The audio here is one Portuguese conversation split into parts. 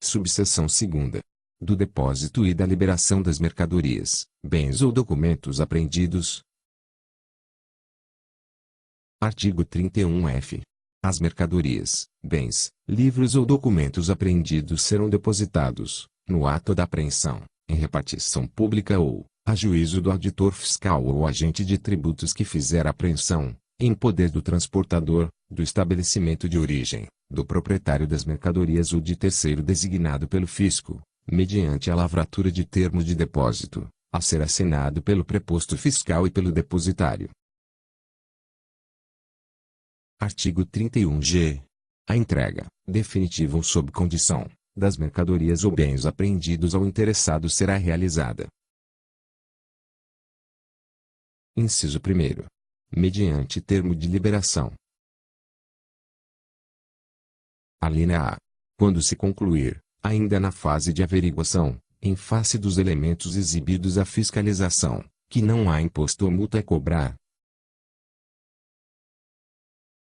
Subseção 2ª. Do depósito e da liberação das mercadorias, bens ou documentos apreendidos. Artigo 31-F. As mercadorias, bens, livros ou documentos apreendidos serão depositados, no ato da apreensão, em repartição pública ou, a juízo do auditor fiscal ou agente de tributos que fizer a apreensão, em poder do transportador, do estabelecimento de origem, do proprietário das mercadorias ou de terceiro designado pelo fisco, mediante a lavratura de termo de depósito, a ser assinado pelo preposto fiscal e pelo depositário. Artigo 31-G. A entrega, definitiva ou sob condição, das mercadorias ou bens apreendidos ao interessado será realizada. Inciso 1º. Mediante termo de liberação. Alínea A. Quando se concluir, ainda na fase de averiguação, em face dos elementos exibidos à fiscalização, que não há imposto ou multa a cobrar.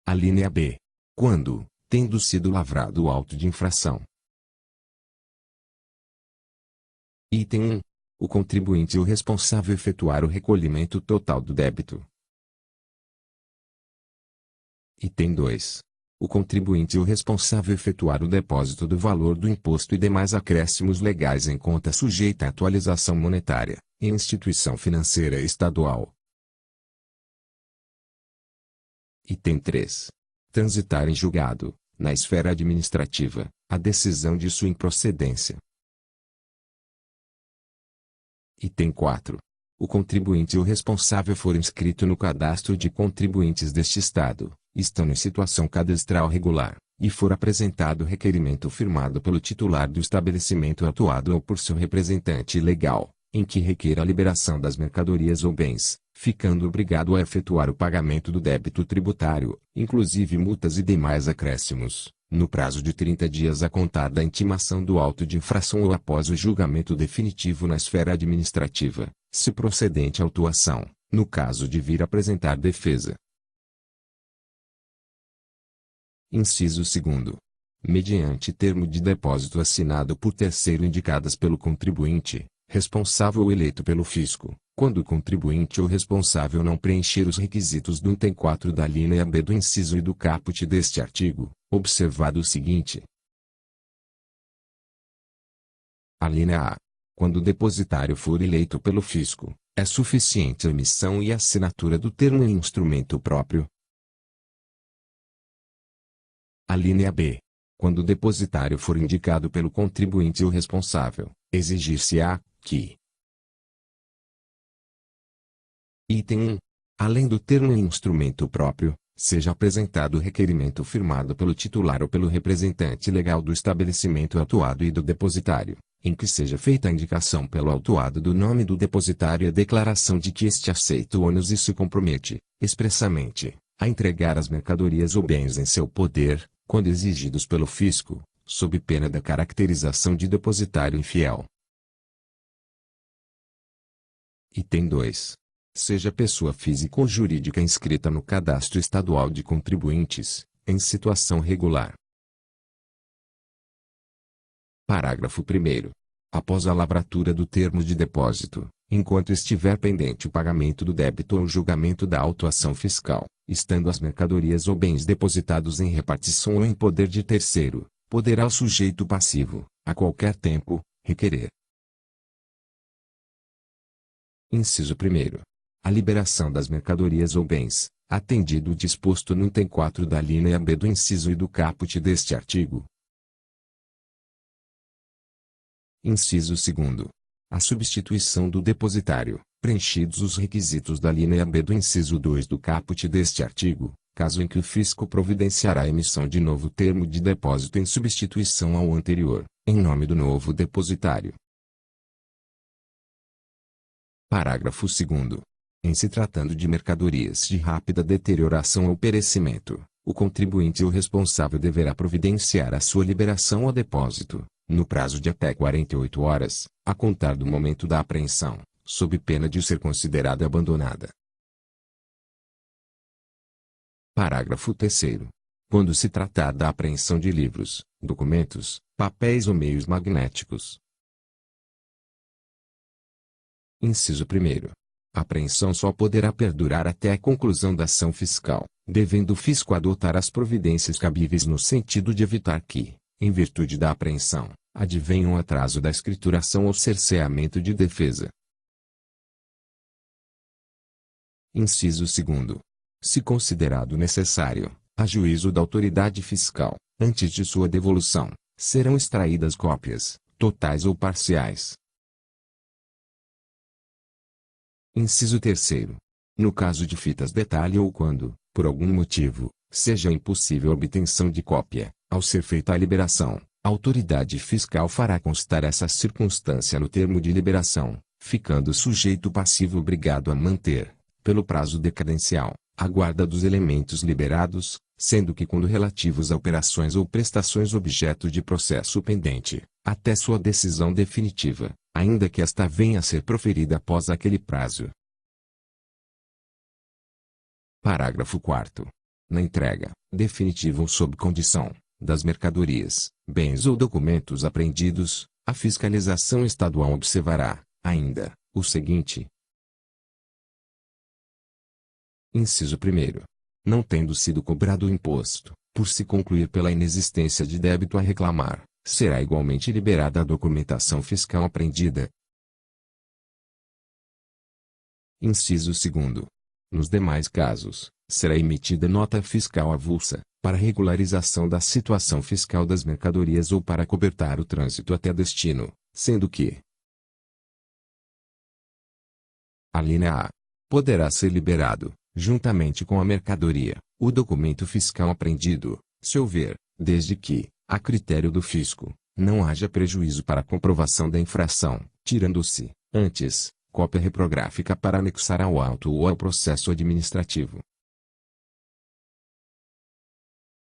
Alínea B. Quando, tendo sido lavrado o auto de infração. Item 1. O contribuinte ou responsável efetuar o recolhimento total do débito. Item 2. O contribuinte ou responsável efetuar o depósito do valor do imposto e demais acréscimos legais em conta sujeita à atualização monetária, em instituição financeira estadual. Item 3. Transitar em julgado, na esfera administrativa, a decisão de sua improcedência. Item 4. O contribuinte ou responsável for inscrito no cadastro de contribuintes deste Estado, estando em situação cadastral regular, e for apresentado requerimento firmado pelo titular do estabelecimento atuado ou por seu representante legal, em que requer a liberação das mercadorias ou bens, ficando obrigado a efetuar o pagamento do débito tributário, inclusive multas e demais acréscimos, no prazo de 30 dias a contar da intimação do auto de infração ou após o julgamento definitivo na esfera administrativa, se procedente a autuação, no caso de vir apresentar defesa. Inciso 2º. Mediante termo de depósito assinado por terceiro indicadas pelo contribuinte, responsável ou eleito pelo fisco, quando o contribuinte ou responsável não preencher os requisitos do item 4 da linha B do inciso e do caput deste artigo, observado o seguinte. Alínea A. Quando o depositário for eleito pelo fisco, é suficiente a emissão e assinatura do termo em instrumento próprio. Alínea B. Quando o depositário for indicado pelo contribuinte ou responsável, exigir-se-á que: Item 1. Além do termo em instrumento próprio, seja apresentado o requerimento firmado pelo titular ou pelo representante legal do estabelecimento autuado e do depositário, em que seja feita a indicação pelo autuado do nome do depositário e a declaração de que este aceita o ônus e se compromete, expressamente, a entregar as mercadorias ou bens em seu poder, quando exigidos pelo fisco, sob pena da caracterização de depositário infiel. Item 2. Seja pessoa física ou jurídica inscrita no Cadastro Estadual de Contribuintes, em situação regular. Parágrafo 1º. Após a lavratura do termo de depósito, enquanto estiver pendente o pagamento do débito ou o julgamento da autuação fiscal, estando as mercadorias ou bens depositados em repartição ou em poder de terceiro, poderá o sujeito passivo, a qualquer tempo, requerer. Inciso 1º. A liberação das mercadorias ou bens, atendido o disposto no item 4 da linha B do inciso e do caput deste artigo. Inciso 2º. A substituição do depositário, preenchidos os requisitos da linha B do inciso 2 do caput deste artigo, caso em que o fisco providenciará a emissão de novo termo de depósito em substituição ao anterior, em nome do novo depositário. Parágrafo 2º. Em se tratando de mercadorias de rápida deterioração ou perecimento, o contribuinte ou responsável deverá providenciar a sua liberação ao depósito, no prazo de até 48 horas, a contar do momento da apreensão, sob pena de ser considerada abandonada. Parágrafo 3º. Quando se tratar da apreensão de livros, documentos, papéis ou meios magnéticos. Inciso 1º. A apreensão só poderá perdurar até a conclusão da ação fiscal, devendo o fisco adotar as providências cabíveis no sentido de evitar que, em virtude da apreensão, advenha um atraso da escrituração ou cerceamento de defesa. Inciso 2º. Se considerado necessário, a juízo da autoridade fiscal, antes de sua devolução, serão extraídas cópias, totais ou parciais. Inciso 3º. No caso de fitas detalhe ou quando, por algum motivo, seja impossível a obtenção de cópia, ao ser feita a liberação, a autoridade fiscal fará constar essa circunstância no termo de liberação, ficando o sujeito passivo obrigado a manter, pelo prazo decadencial, a guarda dos elementos liberados, sendo que quando relativos a operações ou prestações objeto de processo pendente, até sua decisão definitiva, ainda que esta venha a ser proferida após aquele prazo. Parágrafo 4º. Na entrega, definitiva ou sob condição, das mercadorias, bens ou documentos apreendidos, a fiscalização estadual observará, ainda, o seguinte. Inciso 1º. Não tendo sido cobrado o imposto, por se concluir pela inexistência de débito a reclamar, será igualmente liberada a documentação fiscal apreendida. Inciso 2º. Nos demais casos, será emitida nota fiscal avulsa, para regularização da situação fiscal das mercadorias ou para cobertar o trânsito até destino, sendo que: a linha A. Poderá ser liberado, juntamente com a mercadoria, o documento fiscal apreendido, se houver, desde que, a critério do fisco, não haja prejuízo para a comprovação da infração, tirando-se, antes, cópia reprográfica para anexar ao auto ou ao processo administrativo.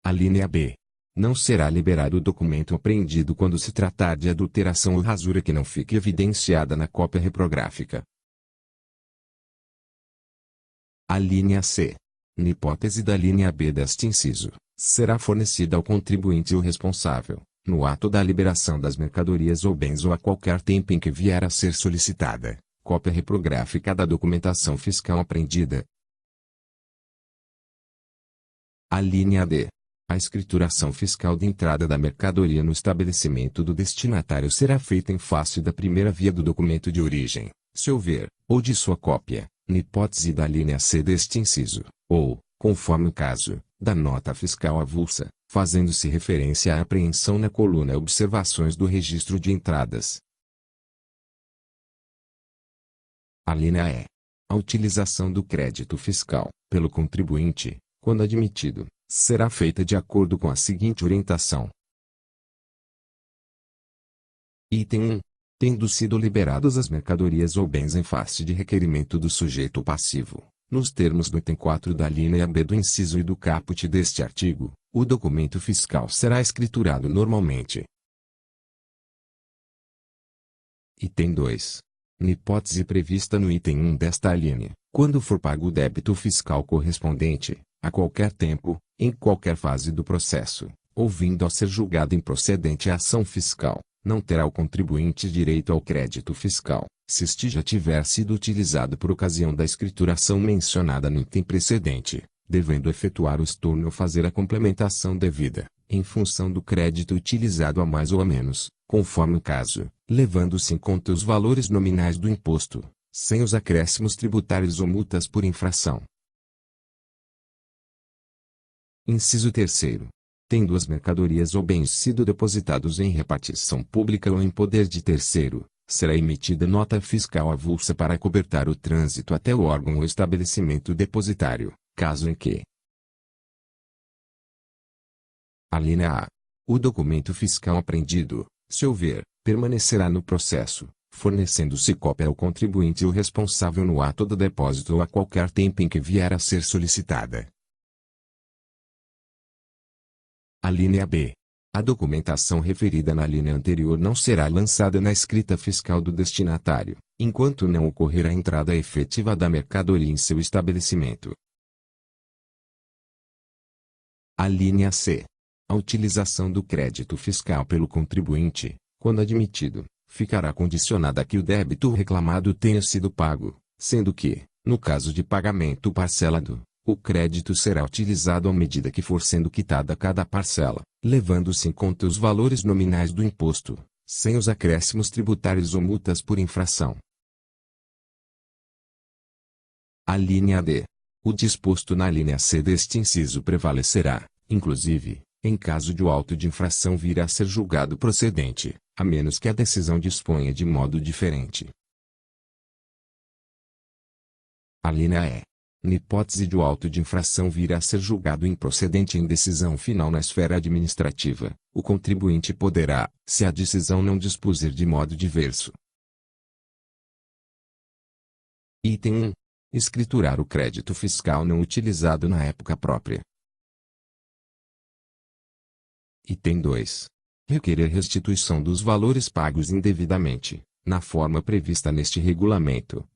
A linha B. Não será liberado o documento apreendido quando se tratar de adulteração ou rasura que não fique evidenciada na cópia reprográfica. A linha C. Na hipótese da linha B deste inciso, será fornecida ao contribuinte ou responsável, no ato da liberação das mercadorias ou bens ou a qualquer tempo em que vier a ser solicitada, cópia reprográfica da documentação fiscal apreendida. A linha D. A escrituração fiscal de entrada da mercadoria no estabelecimento do destinatário será feita em face da primeira via do documento de origem, se houver, ou de sua cópia, na hipótese da linha C deste inciso, ou, conforme o caso, da nota fiscal avulsa, fazendo-se referência à apreensão na coluna Observações do Registro de Entradas. A linha E. A utilização do crédito fiscal, pelo contribuinte, quando admitido, será feita de acordo com a seguinte orientação. Item 1. Tendo sido liberadas as mercadorias ou bens em face de requerimento do sujeito passivo, nos termos do item 4 da linha B do inciso e do caput deste artigo, o documento fiscal será escriturado normalmente. Item 2. Na hipótese prevista no item 1 desta linha, quando for pago o débito fiscal correspondente, a qualquer tempo, em qualquer fase do processo, ou vindo a ser julgada improcedente a ação fiscal, não terá o contribuinte direito ao crédito fiscal, se este já tiver sido utilizado por ocasião da escrituração mencionada no item precedente, devendo efetuar o estorno ou fazer a complementação devida, em função do crédito utilizado a mais ou a menos, conforme o caso, levando-se em conta os valores nominais do imposto, sem os acréscimos tributários ou multas por infração. Inciso 3º. Tendo as mercadorias ou bens sido depositados em repartição pública ou em poder de terceiro, será emitida nota fiscal avulsa para cobertar o trânsito até o órgão ou estabelecimento depositário, caso em que: a linha A. O documento fiscal apreendido, se houver, permanecerá no processo, fornecendo-se cópia ao contribuinte ou responsável no ato do depósito ou a qualquer tempo em que vier a ser solicitada. A linha B. A documentação referida na linha anterior não será lançada na escrita fiscal do destinatário, enquanto não ocorrer a entrada efetiva da mercadoria em seu estabelecimento. A linha C. A utilização do crédito fiscal pelo contribuinte, quando admitido, ficará condicionada a que o débito reclamado tenha sido pago, sendo que, no caso de pagamento parcelado, o crédito será utilizado à medida que for sendo quitada cada parcela, levando-se em conta os valores nominais do imposto, sem os acréscimos tributários ou multas por infração. A linha D. O disposto na linha C deste inciso prevalecerá, inclusive, em caso de o auto de infração vir a ser julgado procedente, a menos que a decisão disponha de modo diferente. A linha E. Na hipótese de o auto de infração vir a ser julgado improcedente em decisão final na esfera administrativa, o contribuinte poderá, se a decisão não dispuser de modo diverso. Item 1. Escriturar o crédito fiscal não utilizado na época própria. Item 2. Requerer restituição dos valores pagos indevidamente, na forma prevista neste regulamento,